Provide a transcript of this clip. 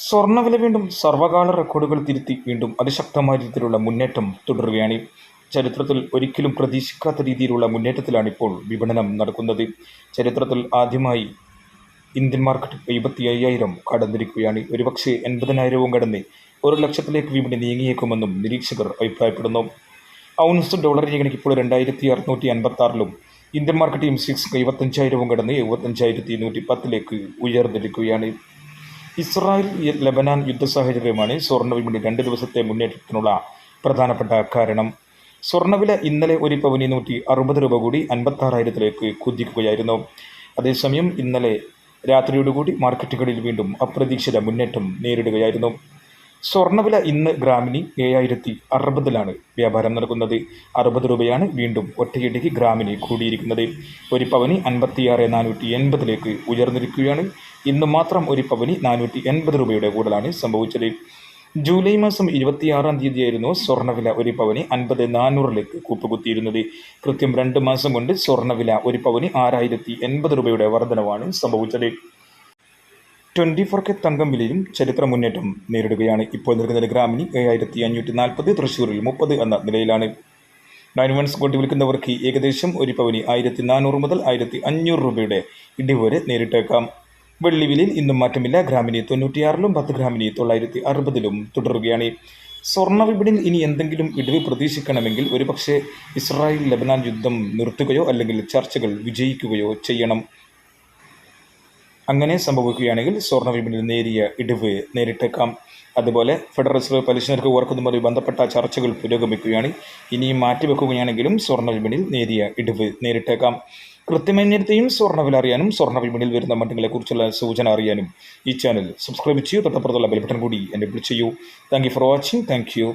സ്വർണ്ണവില വീണ്ടും സർവകാല റെക്കോർഡുകൾ തിരുത്തി വീണ്ടും അതിശക്തമായ രീതിയിലുള്ള മുന്നേറ്റം തുടരുകയാണ്. ചരിത്രത്തിൽ ഒരിക്കലും പ്രതീക്ഷിക്കാത്ത രീതിയിലുള്ള മുന്നേറ്റത്തിലാണിപ്പോൾ വിപണനം നടക്കുന്നത്. ചരിത്രത്തിൽ ആദ്യമായി ഇന്ത്യൻ മാർക്കറ്റ് 75,000 കടന്നിരിക്കുകയാണ്. ഒരുപക്ഷെ 80,000 കടന്ന് 1,00,000 വിപണി നീങ്ങിയേക്കുമെന്നും നിരീക്ഷകർ അഭിപ്രായപ്പെടുന്നു. ഔൺസ് ഡോളറിന് കണക്ക് ഇപ്പോൾ 2,656 ഇന്ത്യൻ മാർക്കറ്റ് M6 75,000 കടന്ന് 75,110 ഉയർന്നിരിക്കുകയാണ്. ഇസ്രായേൽ ലെബനാൻ യുദ്ധ സാഹചര്യമാണ് സ്വർണ്ണ വിപണി 2 ദിവസത്തെ മുന്നേറ്റത്തിനുള്ള പ്രധാനപ്പെട്ട കാരണം. സ്വർണ്ണവില ഇന്നലെ ഒരു പവന് 160 രൂപ കൂടി 56,000 കുതിക്കുകയായിരുന്നു. അതേസമയം ഇന്നലെ രാത്രിയോടുകൂടി മാർക്കറ്റുകളിൽ വീണ്ടും അപ്രതീക്ഷിത മുന്നേറ്റം നേരിടുകയായിരുന്നു. സ്വർണ്ണവില ഇന്ന് ഗ്രാമിന് 7,060 വ്യാപാരം നടക്കുന്നത്. 60 രൂപയാണ് വീണ്ടും ഒറ്റയടിക്ക് ഗ്രാമിന് കൂടിയിരിക്കുന്നത്. ഒരു പവന് 56,480 ഉയർന്നിരിക്കുകയാണ്. ഇന്ന് മാത്രം ഒരു പവന് 480 രൂപയുടെ കൂടുതലാണ് സംഭവിച്ചത്. ജൂലൈ മാസം 26-ാം തീയതിയായിരുന്നു സ്വർണ്ണവില ഒരു പവന് 50,400 കൂപ്പുകുത്തിയിരുന്നത്. കൃത്യം 2 മാസം കൊണ്ട് സ്വർണ്ണവില ഒരു പവന് 6,080 രൂപയുടെ വർധനവാണ് സംഭവിച്ചത്. 24K തങ്കം വിലയും ചരിത്ര മുന്നേറ്റം നേരിടുകയാണ്. ഇപ്പോൾ നിൽക്കുന്നത് ഗ്രാമിന് 7,540, തൃശ്ശൂരിൽ 30 എന്ന നിലയിലാണ്. 9 ounce ഗോൾഡ് വിൽക്കുന്നവർക്ക് ഏകദേശം ഒരു പവന് 1,400 മുതൽ 1,500 രൂപയുടെ ഇടിവ് വരെ നേരിട്ടേക്കാം. വെള്ളി വിലയിൽ ഇന്നും മാറ്റമില്ല. ഗ്രാമിന് 96-ലും 10 ഗ്രാമിന് 960-ലും തുടരുകയാണ്. സ്വർണ്ണ വിപണിയിൽ ഇനി എന്തെങ്കിലും ഇടിവ് പ്രതീക്ഷിക്കണമെങ്കിൽ ഒരുപക്ഷെ ഇസ്രായേൽ ലെബനാൻ യുദ്ധം നിർത്തുകയോ അല്ലെങ്കിൽ ചർച്ചകൾ വിജയിക്കുകയോ ചെയ്യണം. അങ്ങനെ സംഭവിക്കുകയാണെങ്കിൽ സ്വർണ്ണ വിപണിയിൽ നേരിയ ഇടിവ് നേരിട്ടേക്കാം. അതുപോലെ ഫെഡറൽ റിസർവ് പലിശ നിരക്ക് ഉയർത്തുന്നതുമായി ബന്ധപ്പെട്ട ചർച്ചകൾ പുരോഗമിക്കുകയാണ്. ഇനിയും മാറ്റിവെക്കുകയാണെങ്കിലും സ്വർണ്ണ വിപണിയിൽ നേരിയ ഇടിവ് നേരിട്ടേക്കാം. കൃത്യമായ നേരത്തെയും സ്വർണ്ണവില അറിയാനും സ്വർണ്ണ വിപണിയിൽ വരുന്ന മാറ്റങ്ങളെക്കുറിച്ചുള്ള സൂചന അറിയാനും ഈ ചാനൽ സബ്സ്ക്രൈബ് ചെയ്യൂ. തൊട്ടപ്പുറത്തുള്ള ബെൽ ബട്ടൺ കൂടി എനേബിൾ ചെയ്യൂ. Thank you for watching. Thank you.